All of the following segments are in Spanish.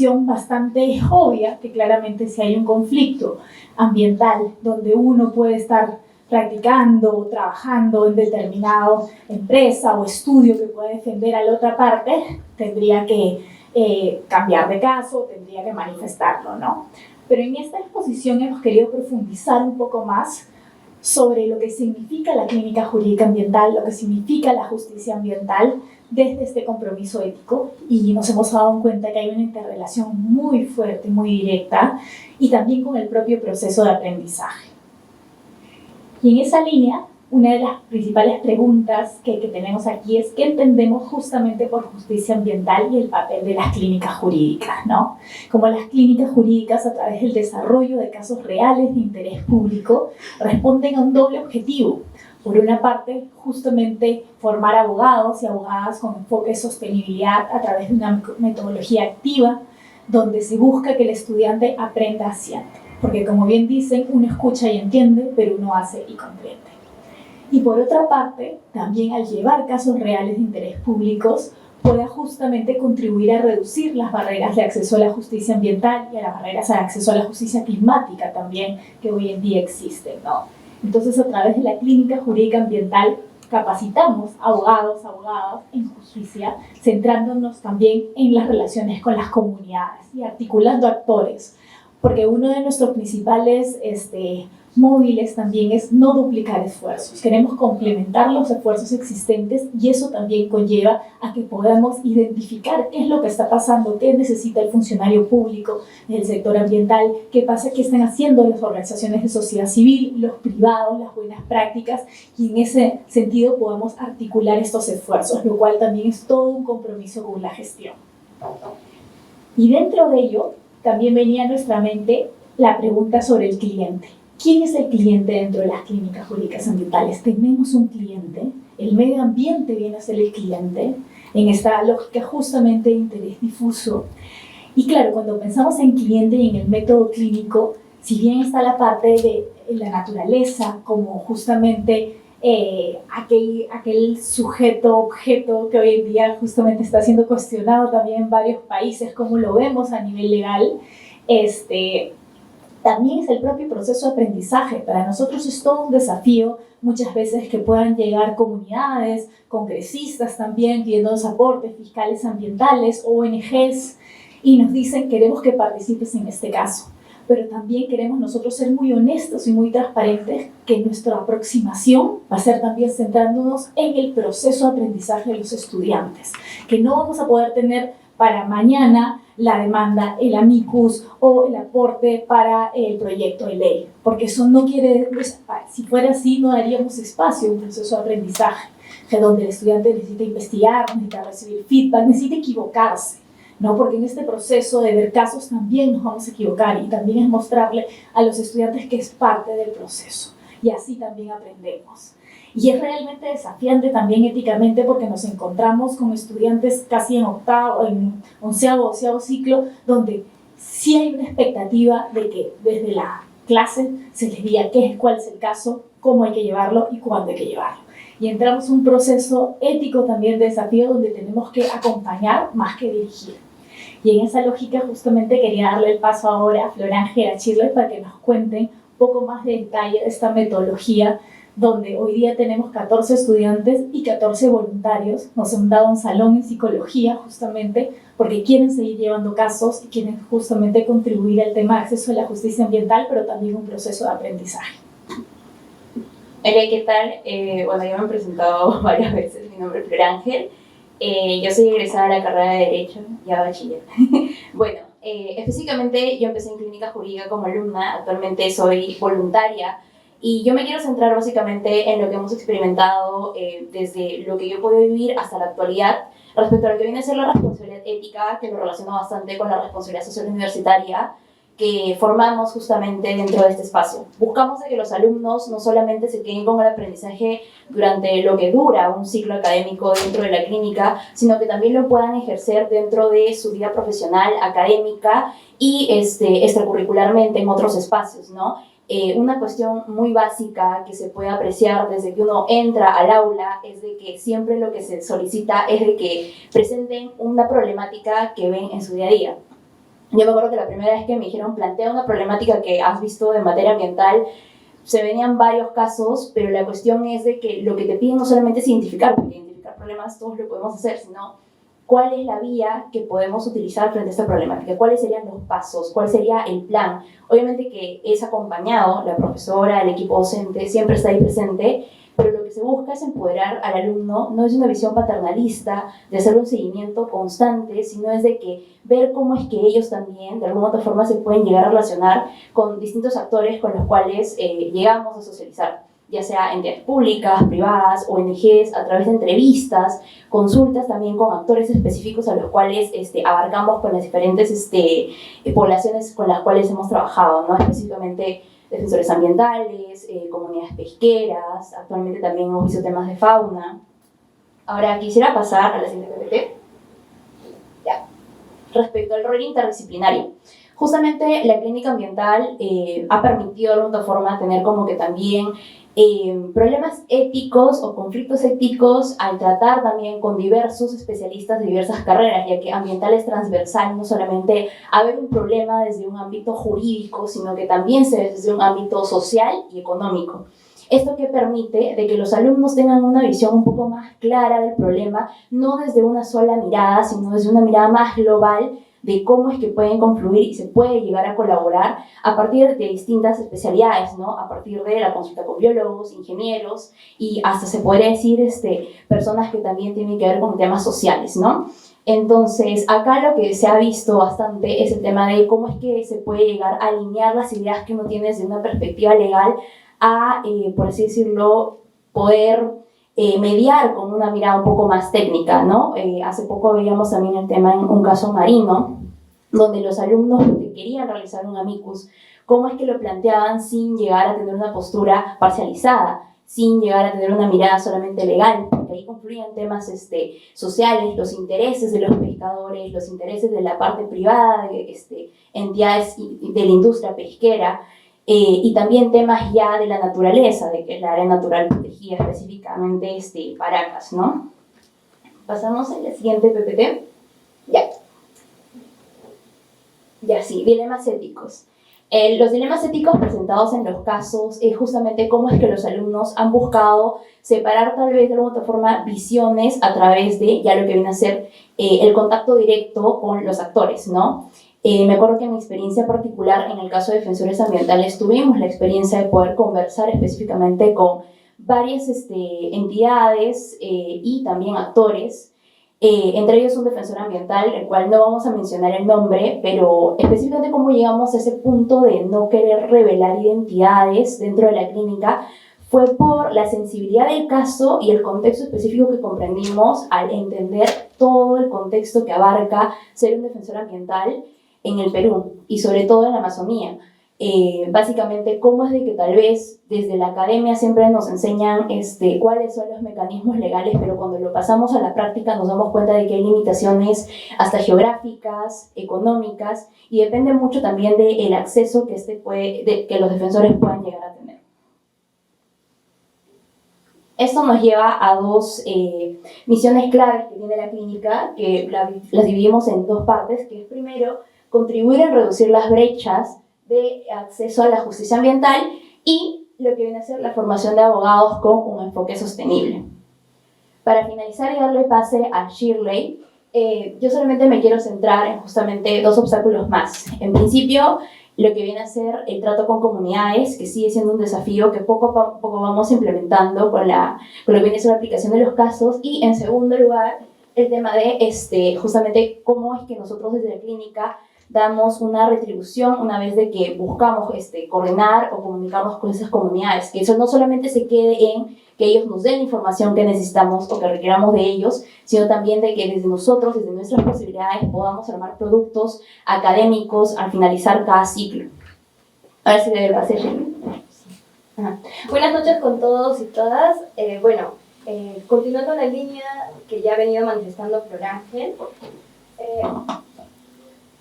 bastante obvia que claramente si hay un conflicto ambiental donde uno puede estar practicando o trabajando en determinada empresa o estudio que puede defender a la otra parte, tendría que cambiar de caso, tendría que manifestarlo, ¿no? Pero en esta exposición hemos querido profundizar un poco más sobre lo que significa la clínica jurídica ambiental, lo que significa la justicia ambiental desde este compromiso ético, y nos hemos dado cuenta que hay una interrelación muy fuerte, muy directa, y también con el propio proceso de aprendizaje. Y en esa línea, una de las principales preguntas que tenemos aquí es ¿qué entendemos justamente por justicia ambiental y el papel de las clínicas jurídicas, ¿no? Como las clínicas jurídicas, a través del desarrollo de casos reales de interés público, responden a un doble objetivo. Por una parte, justamente formar abogados y abogadas con enfoque de sostenibilidad a través de una metodología activa, donde se busca que el estudiante aprenda haciendo. Porque como bien dicen, uno escucha y entiende, pero uno hace y comprende. Y por otra parte, también al llevar casos reales de interés públicos, pueda justamente contribuir a reducir las barreras de acceso a la justicia ambiental y a las barreras de acceso a la justicia climática también que hoy en día existen, ¿no? Entonces, a través de la clínica jurídica ambiental, capacitamos abogados, abogadas en justicia, centrándonos también en las relaciones con las comunidades y articulando actores, porque uno de nuestros principales móviles también es no duplicar esfuerzos. Queremos complementar los esfuerzos existentes y eso también conlleva a que podamos identificar qué es lo que está pasando, qué necesita el funcionario público del sector ambiental, qué pasa, qué están haciendo las organizaciones de sociedad civil, los privados, las buenas prácticas, y en ese sentido podamos articular estos esfuerzos, lo cual también es todo un compromiso con la gestión. Y dentro de ello también venía a nuestra mente la pregunta sobre el cliente. ¿Quién es el cliente dentro de las clínicas jurídicas ambientales? Tenemos un cliente, el medio ambiente viene a ser el cliente, en esta lógica justamente de interés difuso. Y claro, cuando pensamos en cliente y en el método clínico, si bien está la parte de la naturaleza, como justamente aquel sujeto, objeto que hoy en día justamente está siendo cuestionado también en varios países, como lo vemos a nivel legal, también es el propio proceso de aprendizaje. Para nosotros es todo un desafío, muchas veces que puedan llegar comunidades, congresistas también, pidiéndonos aportes fiscales ambientales, ONGs, y nos dicen queremos que participes en este caso. Pero también queremos nosotros ser muy honestos y muy transparentes, que nuestra aproximación va a ser también centrándonos en el proceso de aprendizaje de los estudiantes, que no vamos a poder tener para mañana la demanda, el amicus o el aporte para el proyecto de ley, porque eso no quiere, si fuera así no daríamos espacio a un proceso de aprendizaje, donde el estudiante necesita investigar, necesita recibir feedback, necesita equivocarse, ¿no? Porque en este proceso de ver casos también nos vamos a equivocar y también es mostrarle a los estudiantes que es parte del proceso y así también aprendemos. Y es realmente desafiante también éticamente porque nos encontramos con estudiantes casi en onceavo, doceavo ciclo, donde sí hay una expectativa de que desde la clase se les diga cuál es el caso, cómo hay que llevarlo y cuándo hay que llevarlo. Y entramos en un proceso ético también de desafío donde tenemos que acompañar más que dirigir. Y en esa lógica justamente quería darle el paso ahora a Flor Ángela Chirles para que nos cuenten un poco más de detalle de esta metodología, donde hoy día tenemos 14 estudiantes y 14 voluntarios. Nos han dado un salón en psicología justamente porque quieren seguir llevando casos y quieren justamente contribuir al tema de acceso a la justicia ambiental, pero también un proceso de aprendizaje. Hola, ¿qué tal? Bueno, ya me han presentado varias veces, mi nombre es Flor Ángel. Yo soy egresada de la carrera de Derecho, ya bachiller. Bueno, específicamente yo empecé en clínica jurídica como alumna, actualmente soy voluntaria y yo me quiero centrar básicamente en lo que hemos experimentado desde lo que yo he podido vivir hasta la actualidad respecto a lo que viene a ser la responsabilidad ética, que lo relaciono bastante con la responsabilidad social universitaria que formamos justamente dentro de este espacio. Buscamos de que los alumnos no solamente se queden con el aprendizaje durante lo que dura un ciclo académico dentro de la clínica, sino que también lo puedan ejercer dentro de su vida profesional, académica y extracurricularmente en otros espacios, ¿no? Una cuestión muy básica que se puede apreciar desde que uno entra al aula es de que siempre lo que se solicita es de que presenten una problemática que ven en su día a día. Yo me acuerdo que la primera vez que me dijeron, plantea una problemática que has visto de materia ambiental, se venían varios casos, pero la cuestión es de que lo que te piden no solamente es identificar, porque identificar problemas todos lo podemos hacer, sino cuál es la vía que podemos utilizar frente a esta problemática, cuáles serían los pasos, cuál sería el plan. Obviamente que es acompañado, la profesora, el equipo docente siempre está ahí presente, pero lo que se busca es empoderar al alumno, no es una visión paternalista de hacer un seguimiento constante, sino es de que ver cómo es que ellos también, de alguna otra forma, se pueden llegar a relacionar con distintos actores con los cuales llegamos a socializar, ya sea entidades públicas, privadas, ONGs, a través de entrevistas, consultas también con actores específicos a los cuales abarcamos con las diferentes poblaciones con las cuales hemos trabajado, ¿no? Específicamente defensores ambientales, comunidades pesqueras, actualmente también hemos visto temas de fauna. Ahora quisiera pasar a la siguiente PPT. Ya. Respecto al rol interdisciplinario. Justamente la clínica ambiental ha permitido de alguna forma tener como que también problemas éticos o conflictos éticos al tratar también con diversos especialistas de diversas carreras, ya que ambiental es transversal, no solamente haber un problema desde un ámbito jurídico, sino que también se ve desde un ámbito social y económico. Esto que permite de que los alumnos tengan una visión un poco más clara del problema, no desde una sola mirada, sino desde una mirada más global de cómo es que pueden confluir y se puede llegar a colaborar a partir de distintas especialidades, ¿no? A partir de la consulta con biólogos, ingenieros y hasta se podría decir personas que también tienen que ver con temas sociales, ¿no? Entonces, acá lo que se ha visto bastante es el tema de cómo es que se puede llegar a alinear las ideas que uno tiene desde una perspectiva legal a, por así decirlo, poder mediar con una mirada un poco más técnica, ¿no? Hace poco veíamos también el tema en un caso marino, donde los alumnos que querían realizar un amicus, cómo es que lo planteaban sin llegar a tener una postura parcializada, sin llegar a tener una mirada solamente legal, porque ahí confluían temas sociales, los intereses de los pescadores, los intereses de la parte privada, de entidades de la industria pesquera, y también temas ya de la naturaleza, de que es la área natural protegida, específicamente Paracas, ¿no? Pasamos a la siguiente PPT. Ya sí, dilemas éticos. Los dilemas éticos presentados en los casos es justamente cómo es que los alumnos han buscado separar tal vez de alguna otra forma visiones a través de ya lo que viene a ser el contacto directo con los actores, ¿no? Me acuerdo que en mi experiencia particular, en el caso de defensores ambientales, tuvimos la experiencia de poder conversar específicamente con varias entidades y también actores, entre ellos un defensor ambiental, el cual no vamos a mencionar el nombre, pero específicamente cómo llegamos a ese punto de no querer revelar identidades dentro de la clínica, fue por la sensibilidad del caso y el contexto específico que comprendimos al entender todo el contexto que abarca ser un defensor ambiental en el Perú y sobre todo en la Amazonía. Básicamente, cómo es de que tal vez desde la academia siempre nos enseñan cuáles son los mecanismos legales, pero cuando lo pasamos a la práctica nos damos cuenta de que hay limitaciones hasta geográficas, económicas, y depende mucho también del acceso que, que los defensores puedan llegar a tener. Esto nos lleva a dos misiones claves que tiene la clínica, que las dividimos en dos partes, que es primero, contribuir a reducir las brechas de acceso a la justicia ambiental y lo que viene a ser la formación de abogados con un enfoque sostenible. Para finalizar y darle pase a Shirley, yo solamente me quiero centrar en justamente dos obstáculos más. En principio, lo que viene a ser el trato con comunidades, que sigue siendo un desafío que poco a poco vamos implementando con lo que viene a ser la aplicación de los casos, y en segundo lugar, el tema de justamente cómo es que nosotros desde la clínica damos una retribución una vez de que buscamos coordinar o comunicarnos con esas comunidades, que eso no solamente se quede en que ellos nos den la información que necesitamos o que requiramos de ellos, sino también de que desde nosotros, desde nuestras posibilidades, podamos armar productos académicos al finalizar cada ciclo. A ver si le doy el pase a Jenny. Buenas noches con todos y todas. Continuando la línea que ya ha venido manifestando Flor Ángel,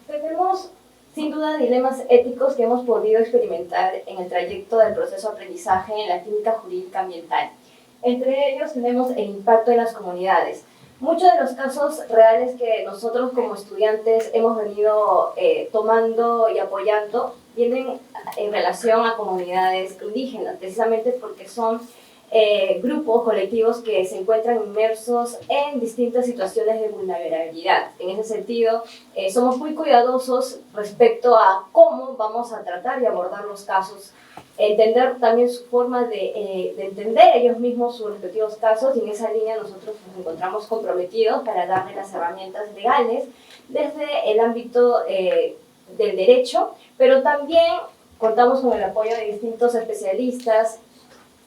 tenemos sin duda dilemas éticos que hemos podido experimentar en el trayecto del proceso de aprendizaje en la clínica jurídica ambiental. Entre ellos tenemos el impacto en las comunidades. Muchos de los casos reales que nosotros como estudiantes hemos venido tomando y apoyando vienen en relación a comunidades indígenas, precisamente porque son grupos colectivos que se encuentran inmersos en distintas situaciones de vulnerabilidad. En ese sentido, somos muy cuidadosos respecto a cómo vamos a tratar y abordar los casos, entender también su forma de entender ellos mismos sus respectivos casos, y en esa línea nosotros nos encontramos comprometidos para darle las herramientas legales desde el ámbito del derecho, pero también contamos con el apoyo de distintos especialistas,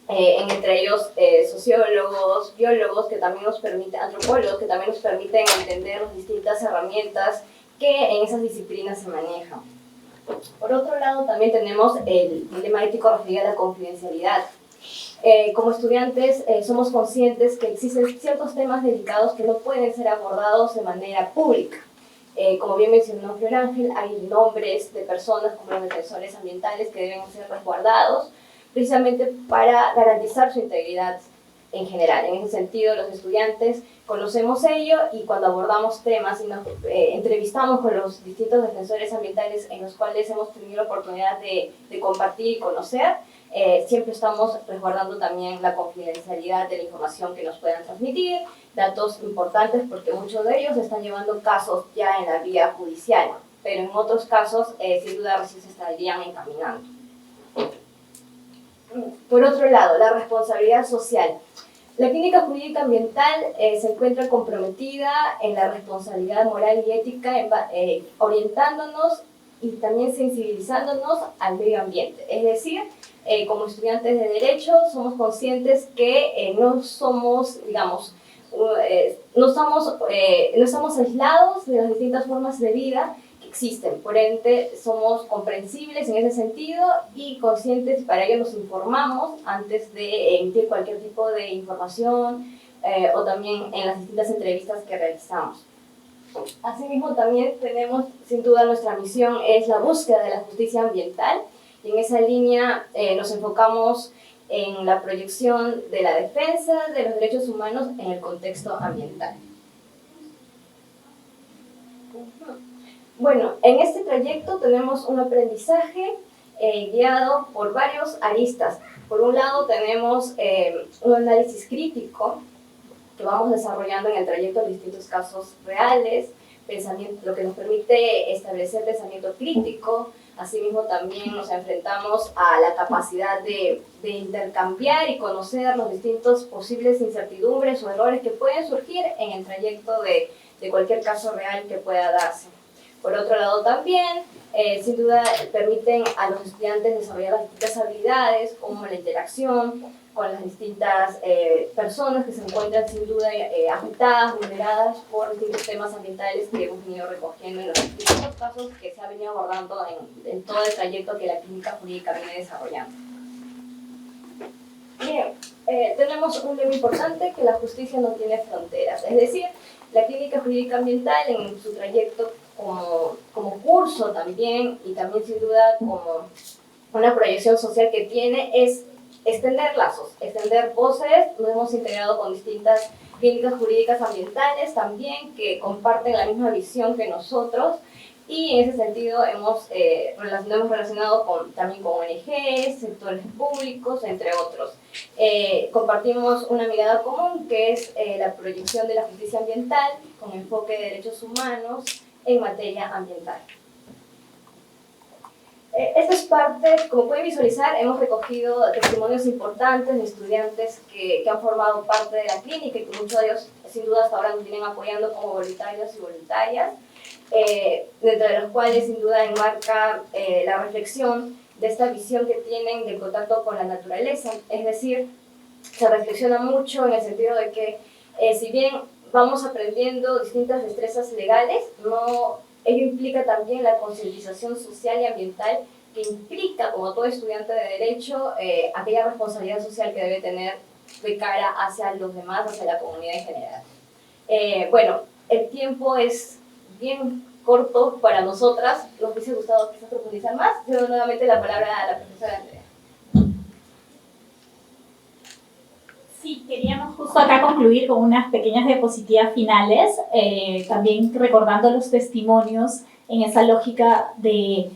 entre ellos sociólogos, biólogos, que también nos permiten, antropólogos, que también nos permiten entender las distintas herramientas que en esas disciplinas se manejan. Por otro lado, también tenemos el dilema ético referido a la confidencialidad. Como estudiantes somos conscientes que existen ciertos temas delicados que no pueden ser abordados de manera pública. Como bien mencionó Flor Ángel, hay nombres de personas como los defensores ambientales que deben ser resguardados, precisamente para garantizar su integridad en general. En ese sentido, los estudiantes conocemos ello, y cuando abordamos temas y nos entrevistamos con los distintos defensores ambientales en los cuales hemos tenido la oportunidad de compartir y conocer, siempre estamos resguardando también la confidencialidad de la información que nos puedan transmitir, datos importantes, porque muchos de ellos están llevando casos ya en la vía judicial, pero en otros casos sin duda recién se estarían encaminando. Por otro lado, la responsabilidad social. La clínica jurídica ambiental se encuentra comprometida en la responsabilidad moral y ética, orientándonos y también sensibilizándonos al medio ambiente. Es decir, como estudiantes de Derecho somos conscientes que no somos, digamos, no estamos aislados de las distintas formas de vida que existen. Por ende, somos comprensibles en ese sentido y conscientes, y para ello nos informamos antes de emitir cualquier tipo de información o también en las distintas entrevistas que realizamos. Asimismo, también tenemos, sin duda, nuestra misión es la búsqueda de la justicia ambiental, y en esa línea nos enfocamos en la proyección de la defensa de los derechos humanos en el contexto ambiental. Bueno, en este trayecto tenemos un aprendizaje guiado por varios aristas. Por un lado tenemos un análisis crítico que vamos desarrollando en el trayecto de distintos casos reales, lo que nos permite establecer pensamiento crítico. Asimismo, también nos enfrentamos a la capacidad de intercambiar y conocer los distintos posibles incertidumbres o errores que pueden surgir en el trayecto de cualquier caso real que pueda darse. Por otro lado, también, sin duda, permiten a los estudiantes desarrollar las distintas habilidades, como la interacción con las distintas personas que se encuentran, sin duda, afectadas, vulneradas por distintos temas ambientales que hemos venido recogiendo en los distintos casos que se ha venido abordando en todo el trayecto que la clínica jurídica viene desarrollando. Bien, tenemos un lema importante, que la justicia no tiene fronteras. Es decir, la clínica jurídica ambiental en su trayecto como curso también, y también sin duda como una proyección social que tiene, es extender lazos, extender voces. Nos hemos integrado con distintas clínicas jurídicas ambientales también que comparten la misma visión que nosotros, y en ese sentido nos hemos relacionado también con ONGs, sectores públicos, entre otros. Compartimos una mirada común, que es la proyección de la justicia ambiental con enfoque de derechos humanos en materia ambiental. Esta es parte, como pueden visualizar, hemos recogido testimonios importantes de estudiantes que han formado parte de la clínica, y que muchos de ellos, sin duda, hasta ahora nos vienen apoyando como voluntarios y voluntarias, dentro de los cuales, sin duda, enmarca la reflexión de esta visión que tienen del contacto con la naturaleza. Es decir, se reflexiona mucho en el sentido de que, si bien vamos aprendiendo distintas destrezas legales, ello implica también la concientización social y ambiental, que implica, como todo estudiante de Derecho, aquella responsabilidad social que debe tener de cara hacia los demás, hacia la comunidad en general. Bueno, el tiempo es bien corto para nosotras. Nos hubiese gustado quizás profundizar más. Cedo nuevamente la palabra a la profesora Andrea. Sí, queríamos justo acá concluir con unas pequeñas diapositivas finales, también recordando los testimonios en esa lógica de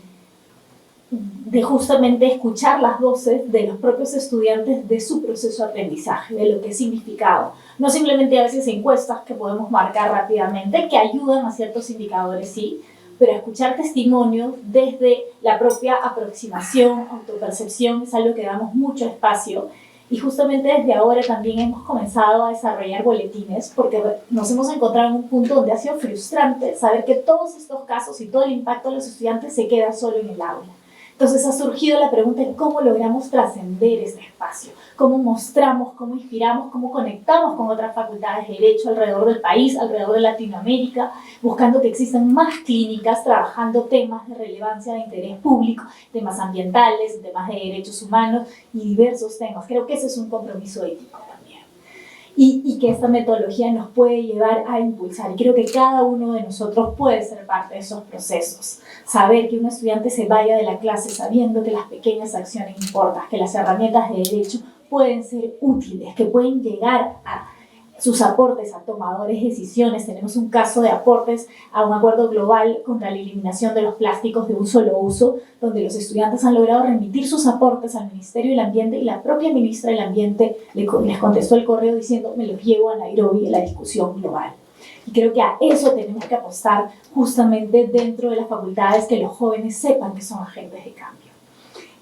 justamente escuchar las voces de los propios estudiantes de su proceso de aprendizaje, de lo que ha significado. No simplemente a veces encuestas que podemos marcar rápidamente, que ayudan a ciertos indicadores, sí, pero escuchar testimonios desde la propia aproximación, autopercepción, es algo que damos mucho espacio. Y justamente desde ahora también hemos comenzado a desarrollar boletines porque nos hemos encontrado en un punto donde ha sido frustrante saber que todos estos casos y todo el impacto de los estudiantes se queda solo en el aula. Entonces ha surgido la pregunta de cómo logramos trascender este espacio, cómo mostramos, cómo inspiramos, cómo conectamos con otras facultades de Derecho alrededor del país, alrededor de Latinoamérica, buscando que existan más clínicas trabajando temas de relevancia de interés público, temas ambientales, temas de derechos humanos y diversos temas. Creo que ese es un compromiso ético también. Y que esta metodología nos puede llevar a impulsar. Y creo que cada uno de nosotros puede ser parte de esos procesos. Saber que un estudiante se vaya de la clase sabiendo que las pequeñas acciones importan, que las herramientas de derecho pueden ser útiles, que pueden llegar a sus aportes a tomadores de decisiones. Tenemos un caso de aportes a un acuerdo global contra la eliminación de los plásticos de un solo uso, donde los estudiantes han logrado remitir sus aportes al Ministerio del Ambiente y la propia ministra del Ambiente les contestó el correo diciendo me los llevo a Nairobi en la discusión global. Y creo que a eso tenemos que apostar justamente dentro de las facultades, que los jóvenes sepan que son agentes de cambio.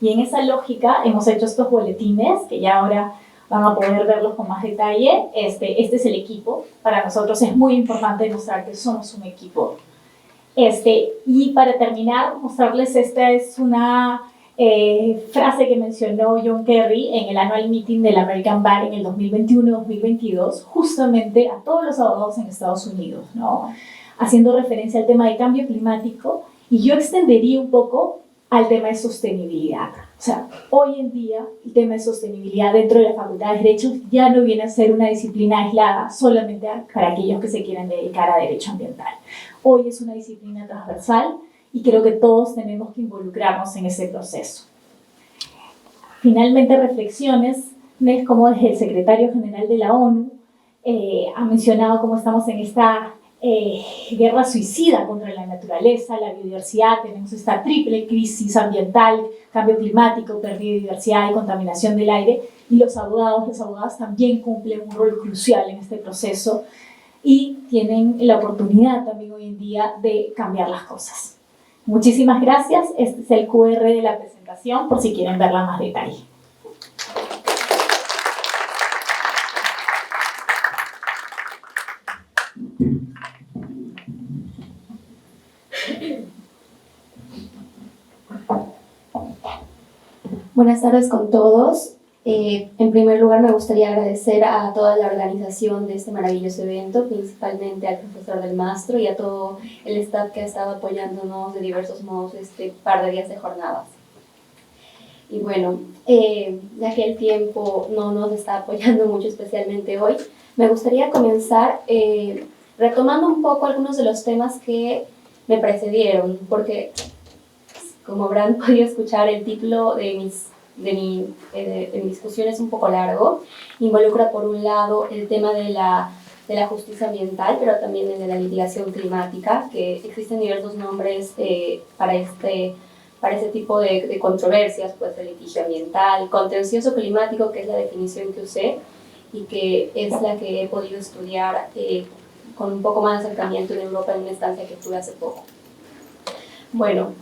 Y en esa lógica hemos hecho estos boletines que ya ahora van a poder verlos con más detalle. Este es el equipo. Para nosotros es muy importante demostrar que somos un equipo. Y para terminar, mostrarles, esta es una frase que mencionó John Kerry en el Annual Meeting del American Bar en el 2021-2022, justamente a todos los abogados en Estados Unidos, ¿no? Haciendo referencia al tema de cambio climático, y yo extendería un poco al tema de sostenibilidad. O sea, hoy en día el tema de sostenibilidad dentro de la Facultad de Derecho ya no viene a ser una disciplina aislada solamente para aquellos que se quieren dedicar a derecho ambiental. Hoy es una disciplina transversal y creo que todos tenemos que involucrarnos en ese proceso. Finalmente, reflexiones, como desde el secretario general de la ONU ha mencionado cómo estamos en esta guerra suicida contra la naturaleza, la biodiversidad. Tenemos esta triple crisis ambiental, cambio climático, pérdida de diversidad y contaminación del aire, y las abogadas también cumplen un rol crucial en este proceso y tienen la oportunidad también hoy en día de cambiar las cosas. Muchísimas gracias. Este es el QR de la presentación por si quieren verla más detalle. Buenas tardes con todos. En primer lugar, me gustaría agradecer a toda la organización de este maravilloso evento, principalmente al profesor Del Mastro y a todo el staff que ha estado apoyándonos de diversos modos este par de días de jornadas. Y bueno, ya que el tiempo no nos está apoyando mucho, especialmente hoy, me gustaría comenzar retomando un poco algunos de los temas que me precedieron, porque como habrán podido escuchar, el título de mi discusión es un poco largo. Involucra por un lado el tema de la justicia ambiental, pero también el de la litigación climática, que existen diversos nombres para ese tipo de controversias, pues el litigio ambiental, contencioso climático, que es la definición que usé y que es la que he podido estudiar con un poco más de acercamiento en Europa en una estancia que tuve hace poco. Bueno,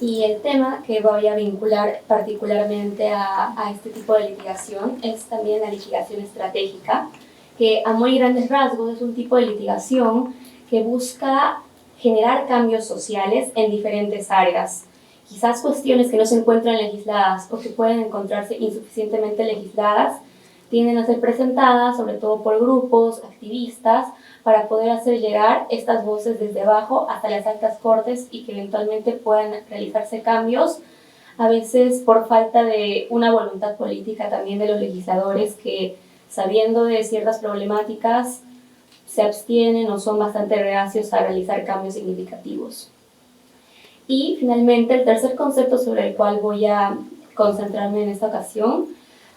y el tema que voy a vincular particularmente a este tipo de litigación es también la litigación estratégica, que a muy grandes rasgos es un tipo de litigación que busca generar cambios sociales en diferentes áreas. Quizás cuestiones que no se encuentran legisladas o que pueden encontrarse insuficientemente legisladas tienden a ser presentadas, sobre todo por grupos, activistas, para poder hacer llegar estas voces desde abajo hasta las altas cortes y que eventualmente puedan realizarse cambios, a veces por falta de una voluntad política también de los legisladores que, sabiendo de ciertas problemáticas, se abstienen o son bastante reacios a realizar cambios significativos. Y finalmente, el tercer concepto sobre el cual voy a concentrarme en esta ocasión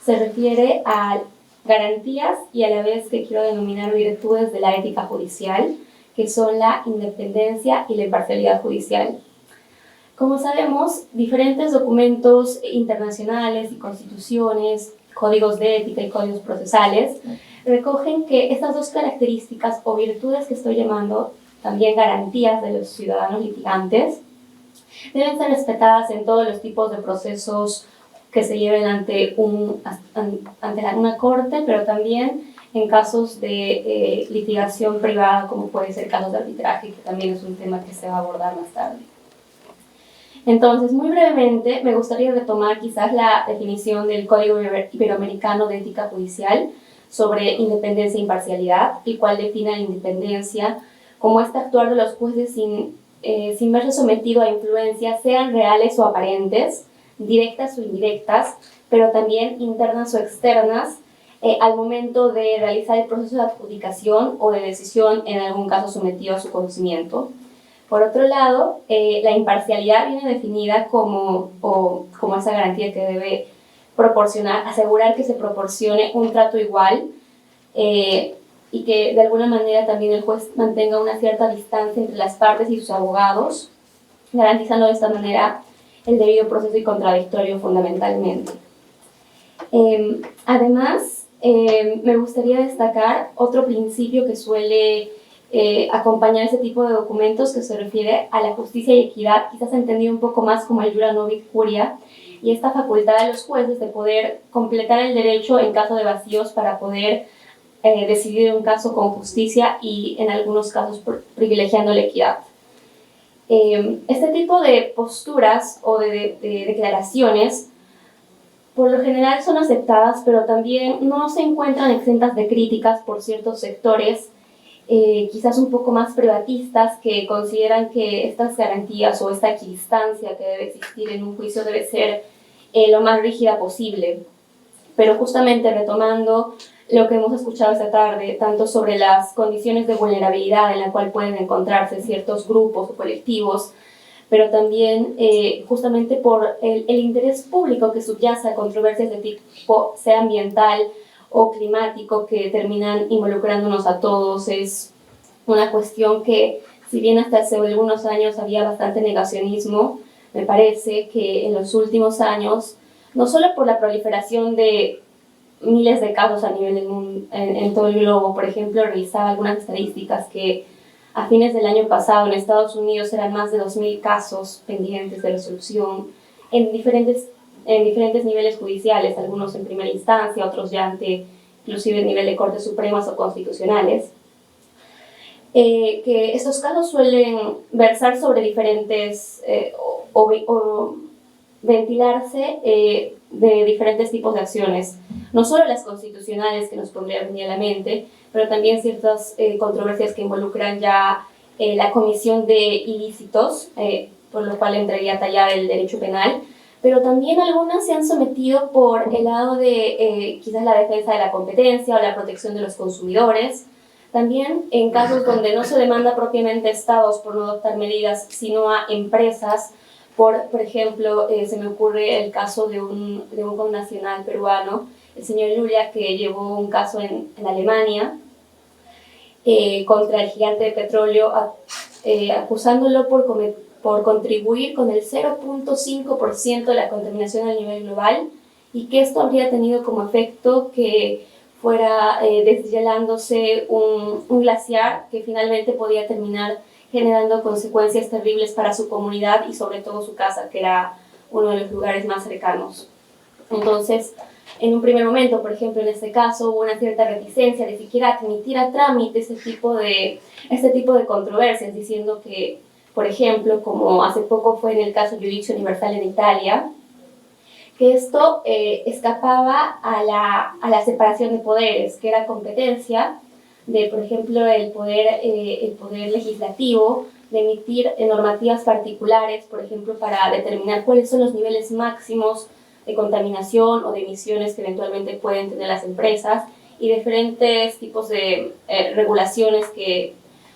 se refiere a garantías y a la vez que quiero denominar virtudes de la ética judicial, que son la independencia y la imparcialidad judicial. Como sabemos, diferentes documentos internacionales y constituciones, códigos de ética y códigos procesales, recogen que estas dos características o virtudes que estoy llamando también garantías de los ciudadanos litigantes deben ser respetadas en todos los tipos de procesos que se lleven ante una corte, pero también en casos de litigación privada, como puede ser casos de arbitraje, que también es un tema que se va a abordar más tarde. Entonces, muy brevemente, me gustaría retomar quizás la definición del Código Iberoamericano de Ética Judicial sobre independencia e imparcialidad, el cual define la independencia como este actuar de los jueces sin verse sometido a influencias, sean reales o aparentes, directas o indirectas, pero también internas o externas, al momento de realizar el proceso de adjudicación o de decisión, en algún caso sometido a su conocimiento. Por otro lado, la imparcialidad viene definida como esa garantía que debe proporcionar, asegurar que se proporcione un trato igual y que de alguna manera también el juez mantenga una cierta distancia entre las partes y sus abogados, garantizando de esta manera el debido proceso y contradictorio fundamentalmente. Además, me gustaría destacar otro principio que suele acompañar ese tipo de documentos, que se refiere a la justicia y equidad, quizás entendido un poco más como el jura novit curia, y esta facultad de los jueces de poder completar el derecho en caso de vacíos para poder decidir un caso con justicia y en algunos casos privilegiando la equidad. Este tipo de posturas o de declaraciones por lo general son aceptadas, pero también no se encuentran exentas de críticas por ciertos sectores, quizás un poco más privatistas, que consideran que estas garantías o esta equidistancia que debe existir en un juicio debe ser lo más rígida posible. Pero justamente retomando lo que hemos escuchado esta tarde, tanto sobre las condiciones de vulnerabilidad en la cual pueden encontrarse ciertos grupos o colectivos, pero también justamente por el interés público que subyace a controversias de tipo, sea ambiental o climático, que terminan involucrándonos a todos. Es una cuestión que, si bien hasta hace algunos años había bastante negacionismo, me parece que en los últimos años, no solo por la proliferación de miles de casos a nivel del mundo, en todo el globo, por ejemplo, revisaba algunas estadísticas que a fines del año pasado en Estados Unidos eran más de 2.000 casos pendientes de resolución en diferentes niveles judiciales, algunos en primera instancia, otros ya ante inclusive el nivel de Cortes Supremas o constitucionales, que estos casos suelen versar sobre diferentes o ventilarse de diferentes tipos de acciones, no solo las constitucionales que nos pondrían a la mente, pero también ciertas controversias que involucran ya la comisión de ilícitos, por lo cual entraría a tallar el derecho penal, pero también algunas se han sometido por el lado de quizás la defensa de la competencia o la protección de los consumidores. También en casos donde no se demanda propiamente a estados por no adoptar medidas, sino a empresas. Por ejemplo, se me ocurre el caso de un connacional peruano, el señor Lulia, que llevó un caso en Alemania contra el gigante de petróleo, acusándolo por contribuir con el 0.5% de la contaminación a nivel global, y que esto habría tenido como efecto que fuera deshielándose un glaciar que finalmente podía terminar generando consecuencias terribles para su comunidad y sobre todo su casa, que era uno de los lugares más cercanos. Entonces, en un primer momento, por ejemplo, en este caso, hubo una cierta reticencia de siquiera admitir a trámite este tipo de controversias, diciendo que, por ejemplo, como hace poco fue en el caso Giudizio Universal en Italia, que esto escapaba a la separación de poderes, que era competencia de, por ejemplo, el poder legislativo, de emitir normativas particulares, por ejemplo, para determinar cuáles son los niveles máximos de contaminación o de emisiones que eventualmente pueden tener las empresas, y diferentes tipos de regulaciones que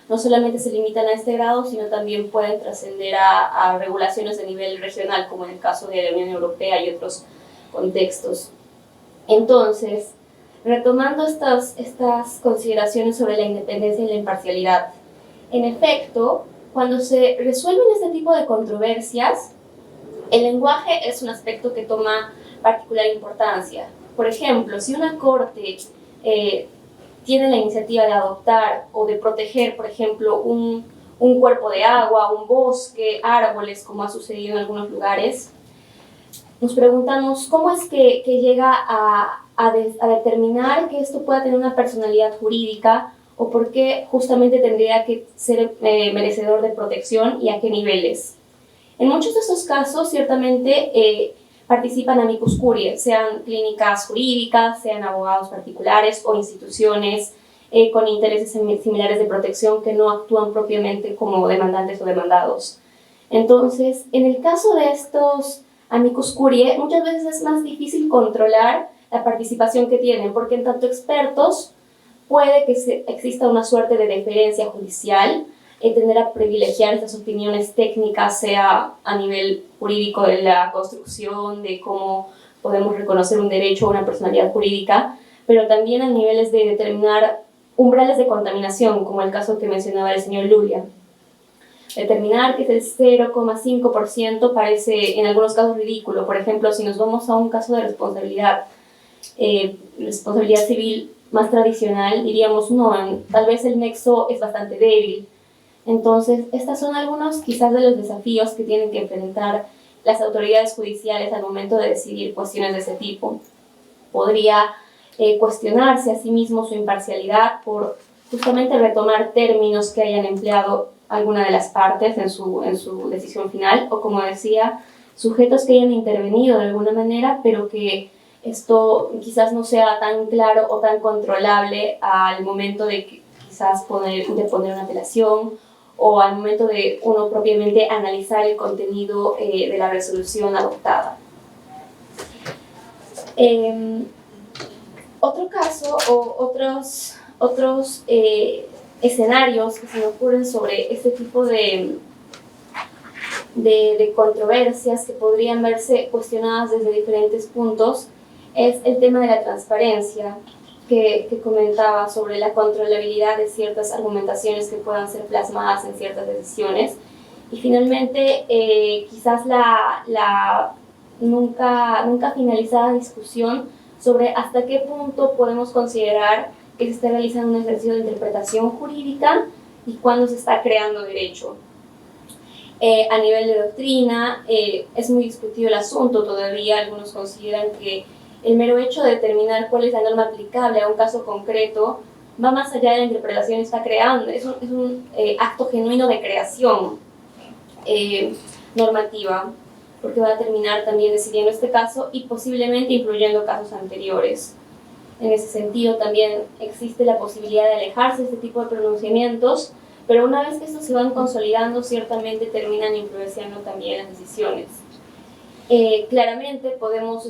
no solamente se limitan a este grado, sino también pueden trascender a regulaciones de nivel regional, como en el caso de la Unión Europea y otros contextos. Entonces, retomando estas consideraciones sobre la independencia y la imparcialidad, en efecto, cuando se resuelven este tipo de controversias, el lenguaje es un aspecto que toma particular importancia. Por ejemplo, si una corte tiene la iniciativa de adoptar o de proteger, por ejemplo, un cuerpo de agua, un bosque, árboles, como ha sucedido en algunos lugares, nos preguntamos cómo es que llega a determinar que esto pueda tener una personalidad jurídica o por qué justamente tendría que ser merecedor de protección y a qué niveles. En muchos de estos casos, ciertamente, participan amicus curiae, sean clínicas jurídicas, sean abogados particulares o instituciones con intereses similares de protección que no actúan propiamente como demandantes o demandados. Entonces, en el caso de estos amicus curiae, muchas veces es más difícil controlar la participación que tienen, porque en tanto expertos puede que exista una suerte de deferencia judicial, tender a privilegiar estas opiniones técnicas, sea a nivel jurídico de la construcción, de cómo podemos reconocer un derecho o una personalidad jurídica, pero también a niveles de determinar umbrales de contaminación, como el caso que mencionaba el señor Luria. Determinar que es el 0,5% parece en algunos casos ridículo. Por ejemplo, si nos vamos a un caso de responsabilidad civil más tradicional, diríamos no, tal vez el nexo es bastante débil. Entonces, estos son algunos quizás de los desafíos que tienen que enfrentar las autoridades judiciales al momento de decidir cuestiones de ese tipo. Podría cuestionarse a sí mismo su imparcialidad por justamente retomar términos que hayan empleado alguna de las partes en su decisión final, o como decía, sujetos que hayan intervenido de alguna manera, pero que esto quizás no sea tan claro o tan controlable al momento de quizás poner una apelación o al momento de uno propiamente analizar el contenido de la resolución adoptada. Otro caso o otros escenarios que se me ocurren sobre este tipo de controversias que podrían verse cuestionadas desde diferentes puntos es el tema de la transparencia que comentaba sobre la controlabilidad de ciertas argumentaciones que puedan ser plasmadas en ciertas decisiones. Y finalmente, quizás la nunca finalizada discusión sobre hasta qué punto podemos considerar que se está realizando un ejercicio de interpretación jurídica y cuándo se está creando derecho. A nivel de doctrina, es muy discutido el asunto todavía. Algunos consideran que el mero hecho de determinar cuál es la norma aplicable a un caso concreto va más allá de la interpretación que está creando. Es un acto genuino de creación normativa, porque va a terminar también decidiendo este caso y posiblemente incluyendo casos anteriores. En ese sentido, también existe la posibilidad de alejarse de este tipo de pronunciamientos, pero una vez que estos se van consolidando, ciertamente terminan influenciando también las decisiones. Claramente podemos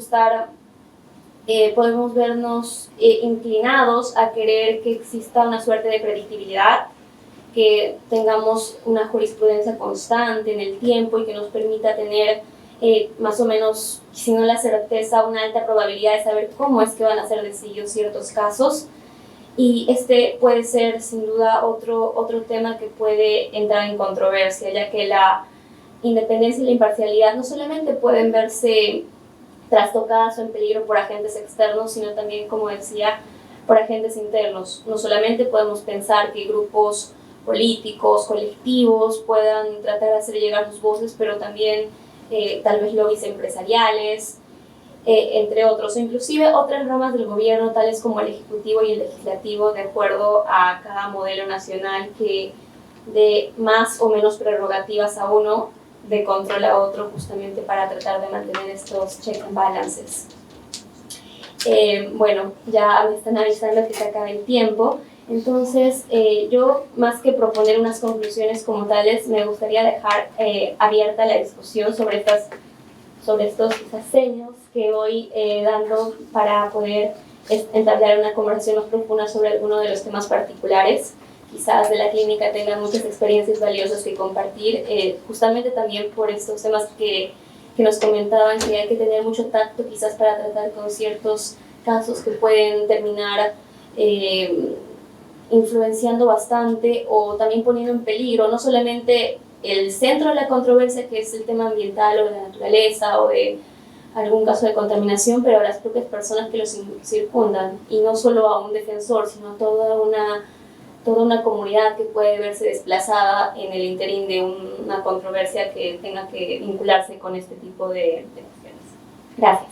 vernos inclinados a querer que exista una suerte de predictibilidad, que tengamos una jurisprudencia constante en el tiempo y que nos permita tener más o menos, si no la certeza, una alta probabilidad de saber cómo es que van a ser decididos ciertos casos. Y este puede ser sin duda otro tema que puede entrar en controversia, ya que la independencia y la imparcialidad no solamente pueden verse trastocadas o en peligro por agentes externos, sino también, como decía, por agentes internos. No solamente podemos pensar que grupos políticos, colectivos puedan tratar de hacer llegar sus voces, pero también tal vez lobbies empresariales, entre otros, o inclusive otras ramas del gobierno, tales como el ejecutivo y el legislativo, de acuerdo a cada modelo nacional que dé más o menos prerrogativas a uno de control a otro, justamente para tratar de mantener estos check and balances. Bueno, ya me están avisando que se acaba el tiempo, entonces yo, más que proponer unas conclusiones como tales, me gustaría dejar abierta la discusión sobre estos diseños que voy dando para poder entablar una conversación más profunda sobre alguno de los temas particulares. Quizás de la clínica tengan muchas experiencias valiosas que compartir, justamente también por estos temas que nos comentaban, que hay que tener mucho tacto quizás para tratar con ciertos casos que pueden terminar influenciando bastante o también poniendo en peligro no solamente el centro de la controversia, que es el tema ambiental o de la naturaleza o de algún caso de contaminación, pero a las propias personas que los circundan, y no solo a un defensor, sino a toda una comunidad que puede verse desplazada en el interín de una controversia que tenga que vincularse con este tipo de cuestiones. Gracias.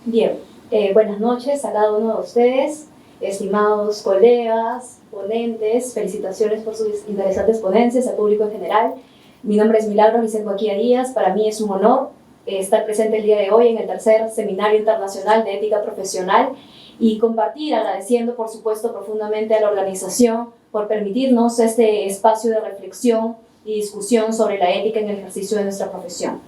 Bien, buenas noches a cada uno de ustedes, estimados colegas, ponentes, felicitaciones por sus interesantes ponencias, al público en general. Mi nombre es Milagros Vicente Guaquía Díaz. Para mí es un honor estar presente el día de hoy en el tercer Seminario Internacional de Ética Profesional y compartir, agradeciendo por supuesto profundamente a la organización por permitirnos este espacio de reflexión y discusión sobre la ética en el ejercicio de nuestra profesión.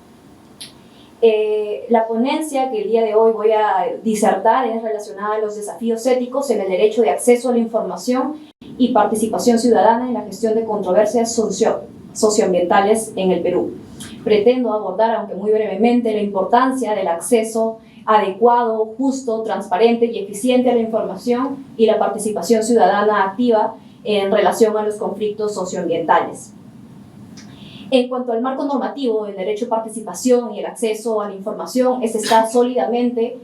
La ponencia que el día de hoy voy a disertar es relacionada a los desafíos éticos en el derecho de acceso a la información y participación ciudadana en la gestión de controversias socioambientales en el Perú. Pretendo abordar, aunque muy brevemente, la importancia del acceso adecuado, justo, transparente y eficiente a la información y la participación ciudadana activa en relación a los conflictos socioambientales. En cuanto al marco normativo del derecho a participación y el acceso a la información, este está sólidamente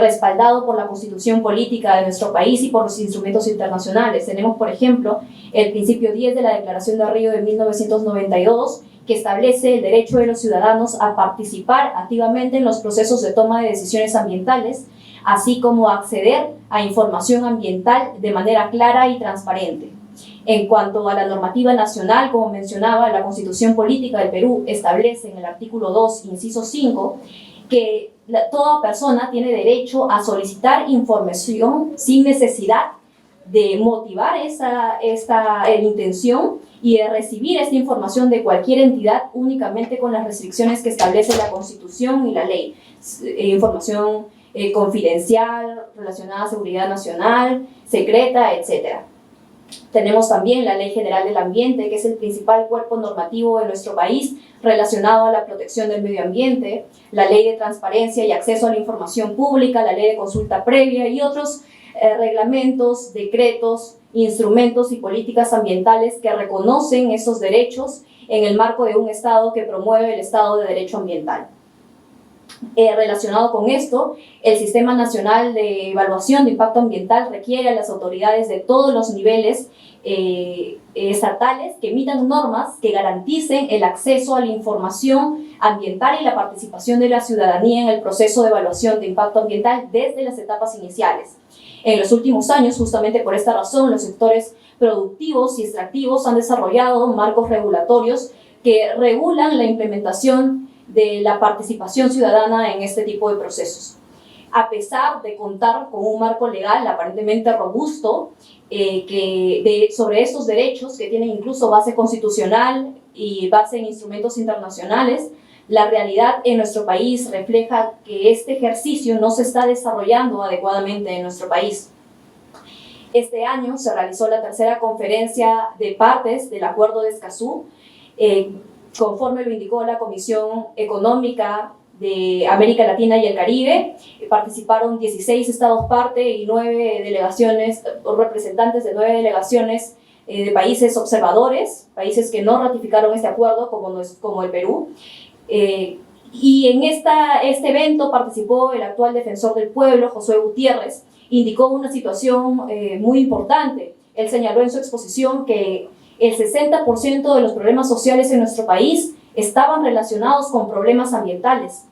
respaldado por la Constitución Política de nuestro país y por los instrumentos internacionales. Tenemos, por ejemplo, el principio 10 de la Declaración de Río de 1992, que establece el derecho de los ciudadanos a participar activamente en los procesos de toma de decisiones ambientales, así como a acceder a información ambiental de manera clara y transparente. En cuanto a la normativa nacional, como mencionaba, la Constitución Política del Perú establece en el artículo 2, inciso 5, que toda persona tiene derecho a solicitar información sin necesidad de motivar esa intención y de recibir esta información de cualquier entidad únicamente con las restricciones que establece la Constitución y la ley. Información confidencial, relacionada a seguridad nacional, secreta, etc. Tenemos también la Ley General del Ambiente, que es el principal cuerpo normativo de nuestro país relacionado a la protección del medio ambiente, la Ley de Transparencia y Acceso a la Información Pública, la Ley de Consulta Previa y otros reglamentos, decretos, instrumentos y políticas ambientales que reconocen esos derechos en el marco de un Estado que promueve el Estado de Derecho Ambiental. Relacionado con esto, el Sistema Nacional de Evaluación de Impacto Ambiental requiere a las autoridades de todos los niveles estatales que emitan normas que garanticen el acceso a la información ambiental y la participación de la ciudadanía en el proceso de evaluación de impacto ambiental desde las etapas iniciales. En los últimos años, justamente por esta razón, los sectores productivos y extractivos han desarrollado marcos regulatorios que regulan la implementación de la participación ciudadana en este tipo de procesos. A pesar de contar con un marco legal aparentemente robusto sobre estos derechos que tienen incluso base constitucional y base en instrumentos internacionales, la realidad en nuestro país refleja que este ejercicio no se está desarrollando adecuadamente en nuestro país. Este año se realizó la tercera conferencia de partes del Acuerdo de Escazú, conforme lo indicó la Comisión Económica de América Latina y el Caribe. Participaron 16 estados parte y 9 delegaciones, representantes de 9 delegaciones de países observadores, países que no ratificaron este acuerdo, como el Perú. Y en este evento participó el actual defensor del pueblo, Josué Gutiérrez. Indicó una situación muy importante. Él señaló en su exposición que el 60% de los problemas sociales en nuestro país estaban relacionados con problemas ambientales.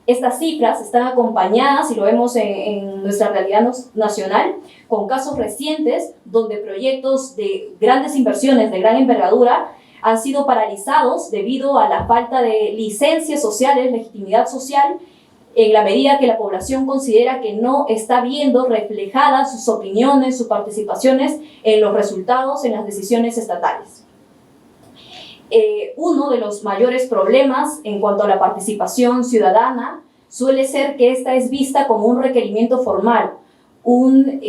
Estas cifras están acompañadas, y lo vemos en nuestra realidad nacional, con casos recientes donde proyectos de grandes inversiones de gran envergadura han sido paralizados debido a la falta de licencias sociales, legitimidad social, en la medida que la población considera que no está viendo reflejadas sus opiniones, sus participaciones en los resultados, en las decisiones estatales. Uno de los mayores problemas en cuanto a la participación ciudadana suele ser que esta es vista como un requerimiento formal, un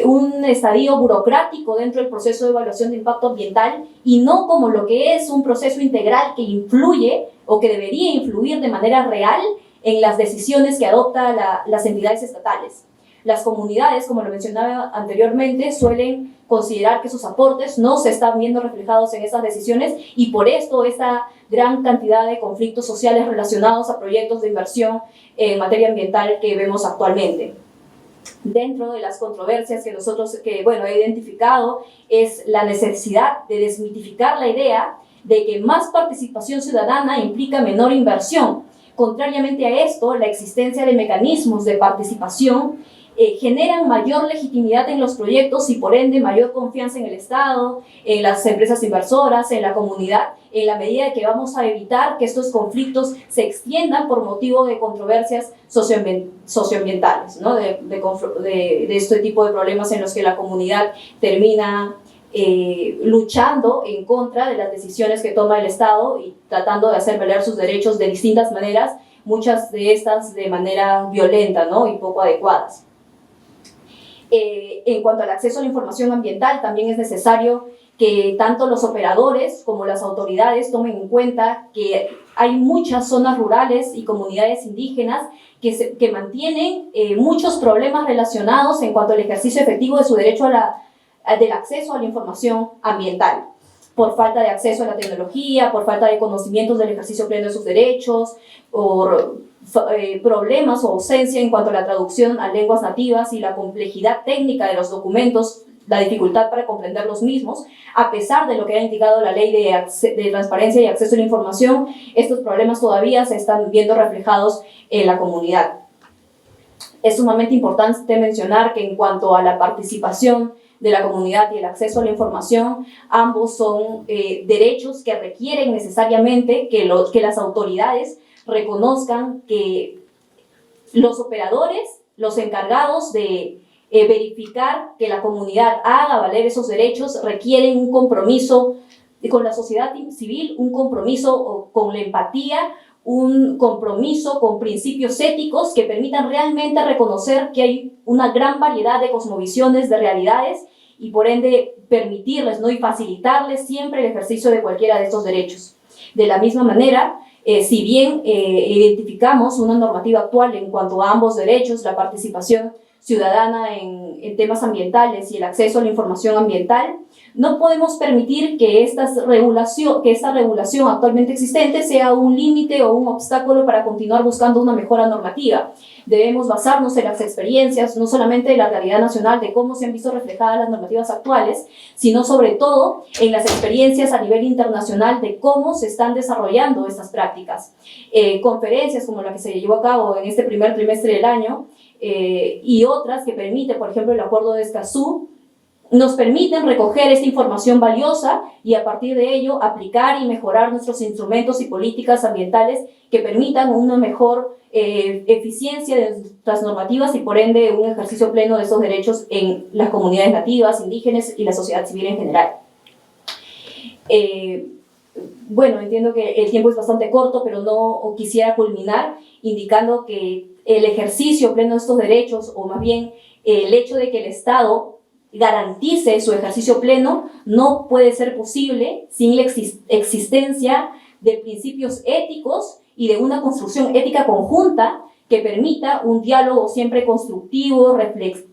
un estadio burocrático dentro del proceso de evaluación de impacto ambiental y no como lo que es un proceso integral que influye o que debería influir de manera real en las decisiones que adoptan las entidades estatales. Las comunidades, como lo mencionaba anteriormente, suelen considerar que sus aportes no se están viendo reflejados en esas decisiones y por esto esta gran cantidad de conflictos sociales relacionados a proyectos de inversión en materia ambiental que vemos actualmente. Dentro de las controversias que he identificado es la necesidad de desmitificar la idea de que más participación ciudadana implica menor inversión. Contrariamente a esto, la existencia de mecanismos de participación generan mayor legitimidad en los proyectos y por ende mayor confianza en el Estado, en las empresas inversoras, en la comunidad, en la medida que vamos a evitar que estos conflictos se extiendan por motivo de controversias socioambientales, ¿no? de este tipo de problemas en los que la comunidad termina luchando en contra de las decisiones que toma el Estado y tratando de hacer valer sus derechos de distintas maneras, muchas de estas de manera violenta, ¿no? y poco adecuadas. En cuanto al acceso a la información ambiental, también es necesario que tanto los operadores como las autoridades tomen en cuenta que hay muchas zonas rurales y comunidades indígenas que mantienen muchos problemas relacionados en cuanto al ejercicio efectivo de su derecho del acceso a la información ambiental, por falta de acceso a la tecnología, por falta de conocimientos del ejercicio pleno de sus derechos, por problemas o ausencia en cuanto a la traducción a lenguas nativas y la complejidad técnica de los documentos, la dificultad para comprender los mismos. A pesar de lo que ha indicado la Ley de Transparencia y Acceso a la Información, estos problemas todavía se están viendo reflejados en la comunidad. Es sumamente importante mencionar que en cuanto a la participación de la comunidad y el acceso a la información, ambos son derechos que requieren necesariamente que las autoridades reconozcan que los operadores, los encargados de verificar que la comunidad haga valer esos derechos, requieren un compromiso con la sociedad civil, un compromiso con la empatía, un compromiso con principios éticos que permitan realmente reconocer que hay una gran variedad de cosmovisiones, de realidades, y por ende permitirles, ¿no? y facilitarles siempre el ejercicio de cualquiera de estos derechos. De la misma manera, si bien identificamos una normativa actual en cuanto a ambos derechos, la participación ciudadana en temas ambientales y el acceso a la información ambiental, no podemos permitir que esta regulación actualmente existente sea un límite o un obstáculo para continuar buscando una mejora normativa. Debemos basarnos en las experiencias, no solamente de la realidad nacional, de cómo se han visto reflejadas las normativas actuales, sino sobre todo en las experiencias a nivel internacional de cómo se están desarrollando estas prácticas. Conferencias como la que se llevó a cabo en este primer trimestre del año y otras que permite, por ejemplo, el Acuerdo de Escazú, nos permiten recoger esta información valiosa y a partir de ello aplicar y mejorar nuestros instrumentos y políticas ambientales que permitan una mejor eficiencia de nuestras normativas y por ende un ejercicio pleno de estos derechos en las comunidades nativas, indígenas y la sociedad civil en general. Bueno, entiendo que el tiempo es bastante corto, pero no quisiera culminar indicando que el ejercicio pleno de estos derechos, o más bien el hecho de que el Estado garantice su ejercicio pleno, no puede ser posible sin la existencia de principios éticos y de una construcción ética conjunta que permita un diálogo siempre constructivo,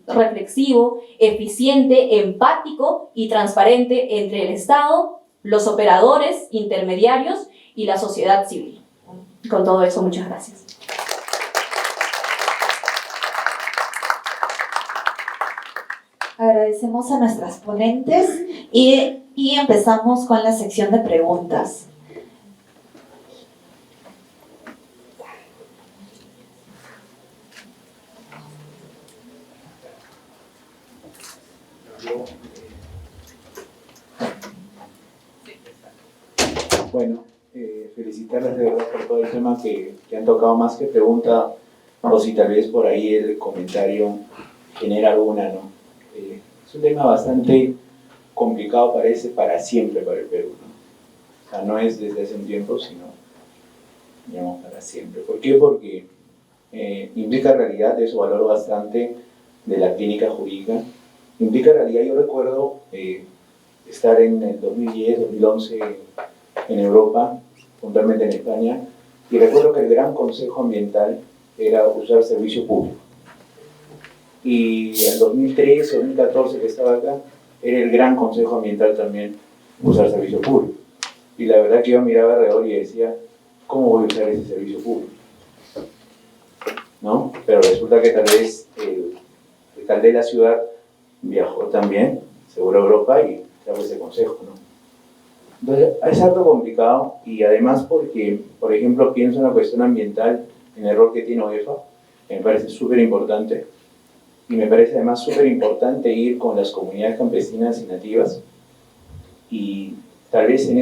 reflexivo, eficiente, empático y transparente entre el Estado, los operadores, intermediarios y la sociedad civil. Con todo eso, muchas gracias. Agradecemos a nuestras ponentes y empezamos con la sección de preguntas. Bueno, felicitarles de verdad por todo el tema que han tocado, más que pregunta, o si tal vez por ahí el comentario genera alguna, ¿no? Es un tema bastante complicado, parece, para siempre para el Perú, ¿no? O sea, no es desde hace un tiempo, sino, digamos, para siempre. ¿Por qué? Porque implica realidad, eso valoro bastante de la clínica jurídica, implica realidad. Yo recuerdo estar en el 2010, 2011 en Europa, puntualmente en España, y recuerdo que el gran consejo ambiental era usar servicio público. Y en 2013, 2014 que estaba acá, era el gran consejo ambiental también usar servicio público. Y la verdad que yo miraba alrededor y decía, ¿cómo voy a usar ese servicio público? ¿No? Pero resulta que tal vez el alcalde de la ciudad viajó también, seguro a Europa, y trajo ese consejo, ¿no? Entonces, es algo complicado, y además porque, por ejemplo, pienso en la cuestión ambiental, en el rol que tiene OEFA, que me parece súper importante, y me parece además súper importante ir con las comunidades campesinas y nativas, y tal vez en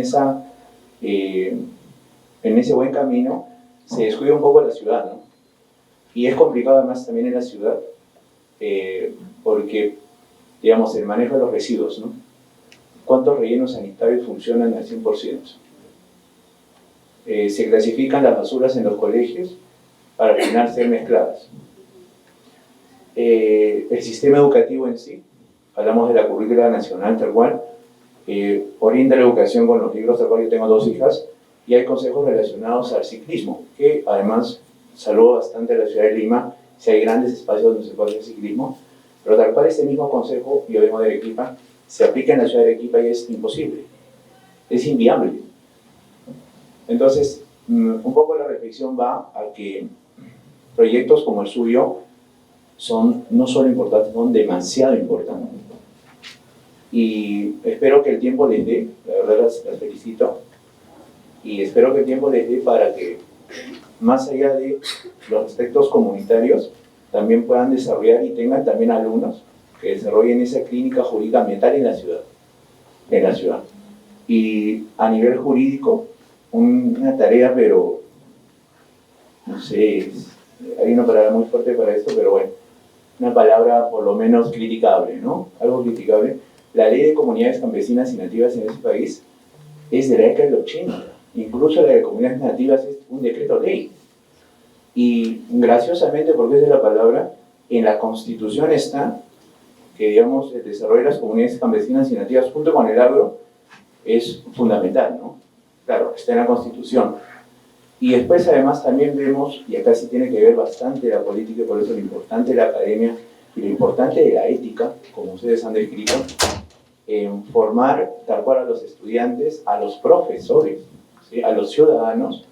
ese buen camino se descuida un poco la ciudad, ¿no? Y es complicado además también en la ciudad, porque, digamos, el manejo de los residuos, ¿no? ¿Cuántos rellenos sanitarios funcionan al 100%? Se clasifican las basuras en los colegios para al final ser mezcladas. El sistema educativo en sí, hablamos de la currícula nacional tal cual, orienta la educación con los libros, tal cual. Yo tengo 2 hijas, y hay consejos relacionados al ciclismo, que además saludo bastante a la ciudad de Lima, si hay grandes espacios donde se puede hacer ciclismo, pero tal cual este mismo consejo, yo vengo de Arequipa, se aplica en la ciudad de Arequipa y es imposible, es inviable. Entonces, un poco la reflexión va a que proyectos como el suyo son no solo importantes, son demasiado importantes. Y espero que el tiempo les dé, la verdad las felicito, y espero que el tiempo les dé para que, más allá de los aspectos comunitarios, también puedan desarrollar y tengan también alumnos que desarrollen esa clínica jurídica ambiental en la ciudad. Y a nivel jurídico, una tarea, pero no sé, hay una palabra muy fuerte para esto, pero bueno, una palabra por lo menos criticable, ¿no? Algo criticable. La ley de comunidades campesinas y nativas en ese país es de la década del 80. Incluso la de comunidades nativas es un decreto ley. Y graciosamente, porque es de la palabra, en la Constitución está que, digamos, el desarrollo de las comunidades campesinas y nativas junto con el agro es fundamental, ¿no? Claro, está en la Constitución. Y después además también vemos, y acá sí tiene que ver bastante la política, y por eso lo importante de la academia y lo importante de la ética, como ustedes han descrito, en formar tal cual a los estudiantes, a los profesores, ¿sí?, a los ciudadanos,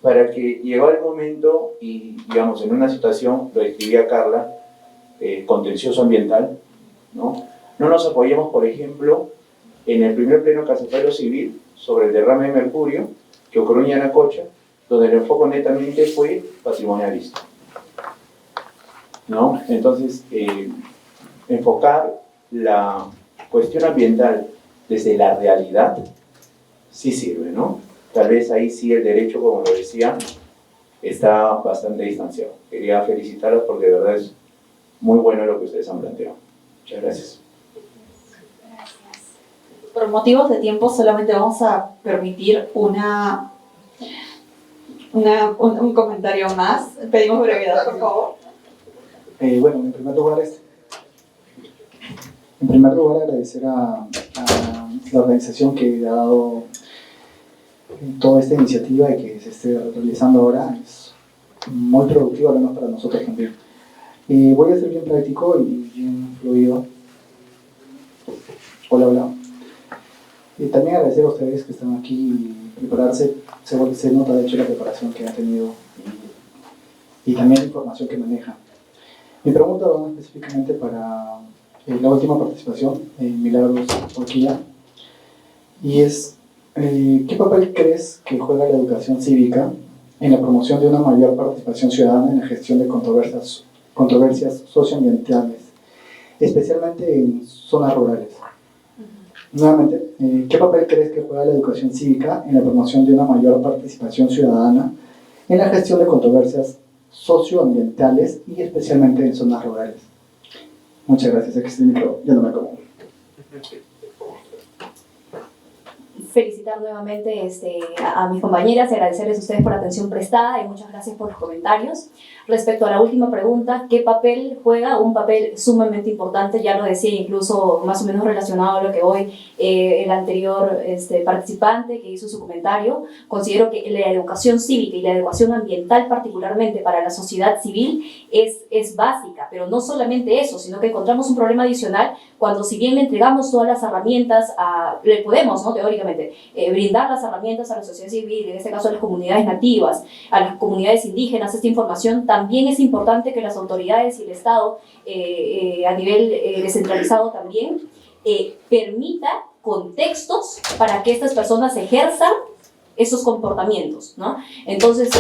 para que llegó el momento y, digamos, en una situación, lo describía Carla, contencioso ambiental, ¿no? No nos apoyemos, por ejemplo, en el primer pleno casatorio civil sobre el derrame de mercurio que ocurrió en Yanacocha, donde el enfoque netamente fue patrimonialista, ¿no? Entonces, enfocar la cuestión ambiental desde la realidad sí sirve, ¿no? Tal vez ahí sí el derecho, como lo decía, está bastante distanciado. Quería felicitarlos porque de verdad es muy bueno lo que ustedes han planteado. Muchas gracias. Por motivos de tiempo solamente vamos a permitir un comentario más. Pedimos brevedad, por favor. Bueno, en primer lugar agradecer a la organización que ha dado toda esta iniciativa y que se esté realizando ahora. Es muy productivo, además para nosotros también. Voy a ser bien práctico y bien fluido. Hola. También agradecer a ustedes que están aquí y prepararse. Se nota de hecho la preparación que han tenido y también la información que manejan. Mi pregunta va específicamente para la última participación, Milagros Orquilla, y es, ¿qué papel crees que juega la educación cívica en la promoción de una mayor participación ciudadana en la gestión de controversias socioambientales, especialmente en zonas rurales? Nuevamente, ¿qué papel crees que juega la educación cívica en la promoción de una mayor participación ciudadana en la gestión de controversias socioambientales y especialmente en zonas rurales? Muchas gracias. Aquí está el micro, ya no me acabo. felicitar nuevamente a mis compañeras y agradecerles a ustedes por la atención prestada y muchas gracias por los comentarios. Respecto a la última pregunta, ¿qué papel juega? Un papel sumamente importante, ya lo decía incluso más o menos relacionado a lo que hoy el anterior participante que hizo su comentario. Considero que la educación cívica y la educación ambiental particularmente para la sociedad civil es básica, pero no solamente eso, sino que encontramos un problema adicional cuando si bien le entregamos todas las herramientas, le podemos, ¿no? Teóricamente, brindar las herramientas a la sociedad civil, en este caso a las comunidades nativas, a las comunidades indígenas, esta información, también es importante que las autoridades y el Estado a nivel descentralizado también permita contextos para que estas personas ejerzan esos comportamientos, ¿no? Entonces,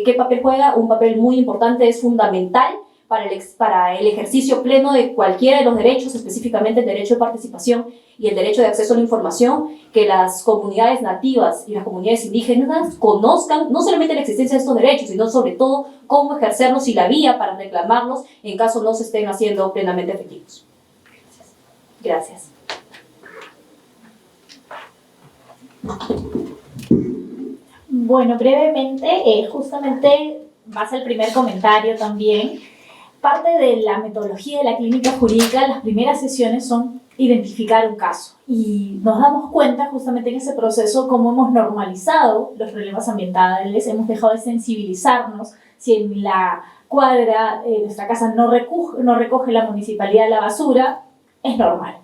¿qué papel juega? Un papel muy importante, es fundamental para el ejercicio pleno de cualquiera de los derechos, específicamente el derecho de participación y el derecho de acceso a la información, que las comunidades nativas y las comunidades indígenas conozcan no solamente la existencia de estos derechos, sino sobre todo cómo ejercerlos y la vía para reclamarlos en caso no se estén haciendo plenamente efectivos. Gracias. Bueno, brevemente, justamente vas al primer comentario también. Parte de la metodología de la clínica jurídica, las primeras sesiones son identificar un caso. Y nos damos cuenta justamente en ese proceso cómo hemos normalizado los problemas ambientales, hemos dejado de sensibilizarnos. Si en la cuadra nuestra casa no recoge la municipalidad la basura, es normal,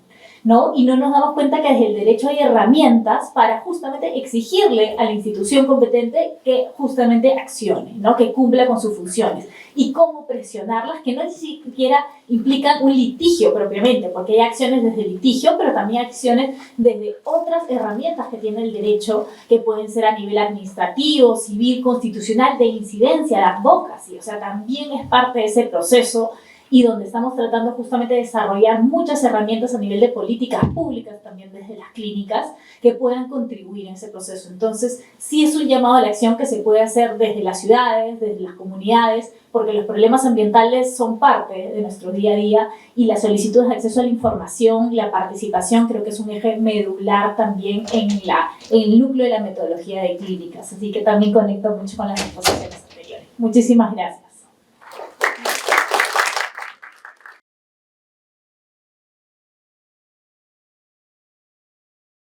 ¿no? Y no nos damos cuenta que desde el derecho hay herramientas para justamente exigirle a la institución competente que justamente accione, ¿no? Que cumpla con sus funciones. Y cómo presionarlas, que no ni siquiera implican un litigio propiamente, porque hay acciones desde el litigio, pero también acciones desde otras herramientas que tiene el derecho, que pueden ser a nivel administrativo, civil, constitucional, de incidencia, de advocacy. O sea, también es parte de ese proceso y donde estamos tratando justamente de desarrollar muchas herramientas a nivel de políticas públicas, también desde las clínicas, que puedan contribuir en ese proceso. Entonces, sí es un llamado a la acción que se puede hacer desde las ciudades, desde las comunidades, porque los problemas ambientales son parte de nuestro día a día y las solicitudes de acceso a la información, la participación, creo que es un eje medular también en el núcleo de la metodología de clínicas. Así que también conecto mucho con las exposiciones anteriores. Muchísimas gracias.